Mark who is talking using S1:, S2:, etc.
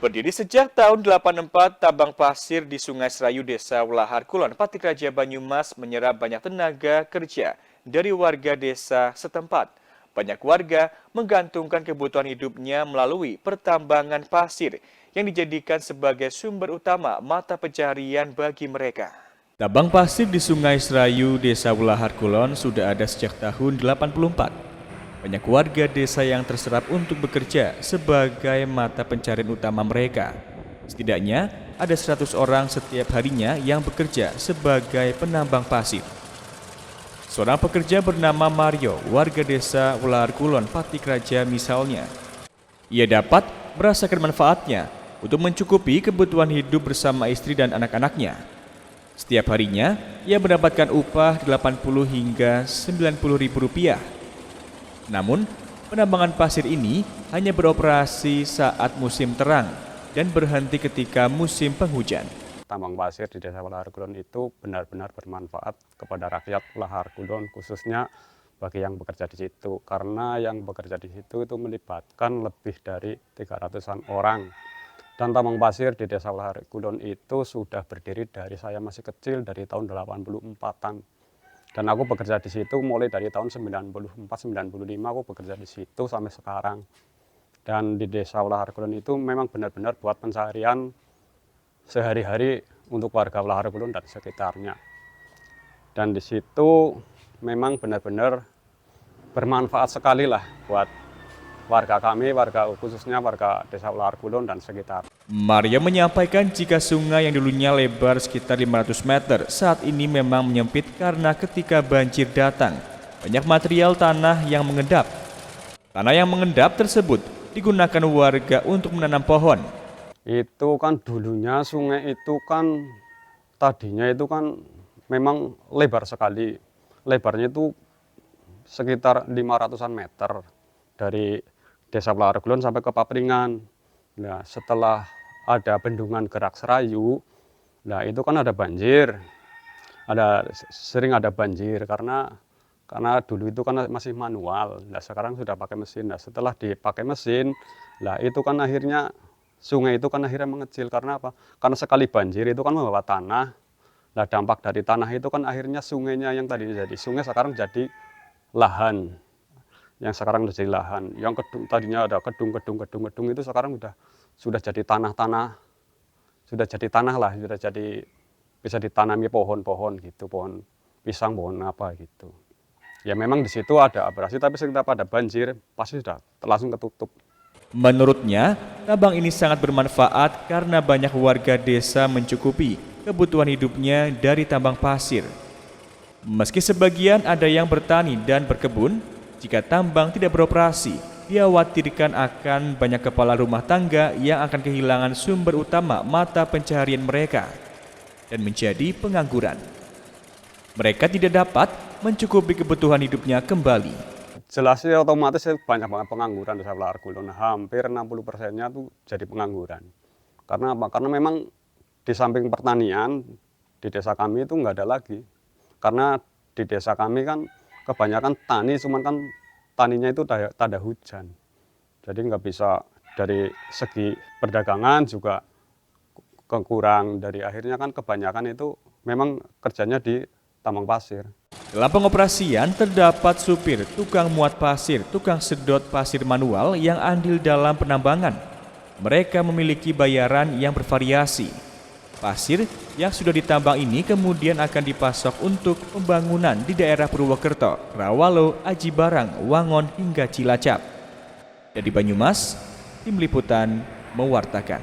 S1: Berdiri sejak tahun 84, tambang pasir di Sungai Serayu, Desa Welahar Kulon, Patik Raja Banyumas menyerap banyak tenaga kerja dari warga desa setempat. Banyak warga menggantungkan kebutuhan hidupnya melalui pertambangan pasir yang dijadikan sebagai sumber utama mata pencaharian bagi mereka. Tambang pasir di Sungai Serayu, Desa Welahar Kulon sudah ada sejak tahun 84. Banyak warga desa yang terserap untuk bekerja sebagai mata pencarian utama mereka. Setidaknya ada 100 orang setiap harinya yang bekerja sebagai penambang pasir. Seorang pekerja bernama Mario, warga desa Welahar Kulon, Patik Raja misalnya. Ia dapat merasakan manfaatnya untuk mencukupi kebutuhan hidup bersama istri dan anak-anaknya. Setiap harinya, ia mendapatkan upah 80 hingga 90 ribu rupiah. Namun, penambangan pasir ini hanya beroperasi saat musim terang dan berhenti ketika musim penghujan.
S2: Tambang pasir di Desa Welahar Kulon itu benar-benar bermanfaat kepada rakyat Welahar Kulon, khususnya bagi yang bekerja di situ. Karena yang bekerja di situ itu melibatkan lebih dari 300-an orang. Dan tambang pasir di Desa Welahar Kulon itu sudah berdiri dari saya masih kecil, dari tahun 84-an. Dan aku bekerja di situ mulai dari tahun 94-95 aku bekerja di situ sampai sekarang. Dan di Desa Welahar Kulon itu memang benar-benar buat pencaharian sehari-hari untuk warga Welahar Kulon dan sekitarnya. Dan di situ memang benar-benar bermanfaat sekali lah buat warga kami, khususnya warga Desa Welahar Kulon dan sekitar.
S1: Maria menyampaikan jika sungai yang dulunya lebar sekitar 500 meter saat ini memang menyempit karena ketika banjir datang, banyak material tanah yang mengendap. Tanah yang mengendap tersebut digunakan warga untuk menanam pohon.
S2: Itu kan dulunya sungai itu kan tadinya itu kan memang lebar sekali. Lebarnya itu sekitar 500-an meter dari Desa Welahar Kulon sampai ke Papringan. Nah, setelah ada bendungan Gerak Serayu, nah itu kan ada banjir, sering ada banjir karena dulu itu kan masih manual. Nah, sekarang sudah pakai mesin. Nah, setelah dipakai mesin, nah itu kan akhirnya sungai itu kan akhirnya mengecil. Karena apa? Karena sekali banjir itu kan membawa tanah. Nah, dampak dari tanah itu kan akhirnya sungainya yang tadinya jadi sungai sekarang jadi lahan. Yang sekarang jadi lahan, yang tadinya ada gedung itu sekarang sudah jadi tanah-tanah, sudah jadi tanah lah, sudah jadi bisa ditanami pohon-pohon gitu, pohon pisang, pohon apa gitu. Ya memang di situ ada abrasi, tapi setiap ada banjir pasti sudah langsung ketutup.
S1: Menurutnya, tambang ini sangat bermanfaat karena banyak warga desa mencukupi kebutuhan hidupnya dari tambang pasir. Meski sebagian ada yang bertani dan berkebun, jika tambang tidak beroperasi, dikhawatirkan akan banyak kepala rumah tangga yang akan kehilangan sumber utama mata pencaharian mereka dan menjadi pengangguran. Mereka tidak dapat mencukupi kebutuhan hidupnya kembali.
S2: Jelasnya otomatis banyak banget pengangguran di Desa Welahar Kulon. Hampir 60%-nya tuh jadi pengangguran. Karena apa? Karena memang di samping pertanian di desa kami itu nggak ada lagi. Karena di desa kami kan kebanyakan tani, cuman kan taninya itu tak ada hujan. Jadi nggak bisa, dari segi perdagangan juga kurang. Dari akhirnya kan kebanyakan itu memang kerjanya di tambang pasir.
S1: Dalam pengoperasian terdapat supir, tukang muat pasir, tukang sedot pasir manual yang andil dalam penambangan. Mereka memiliki bayaran yang bervariasi. Pasir yang sudah ditambang ini kemudian akan dipasok untuk pembangunan di daerah Purwokerto, Rawalo, Aji Barang, Wangon hingga Cilacap. Dari Banyumas, Tim Liputan mewartakan.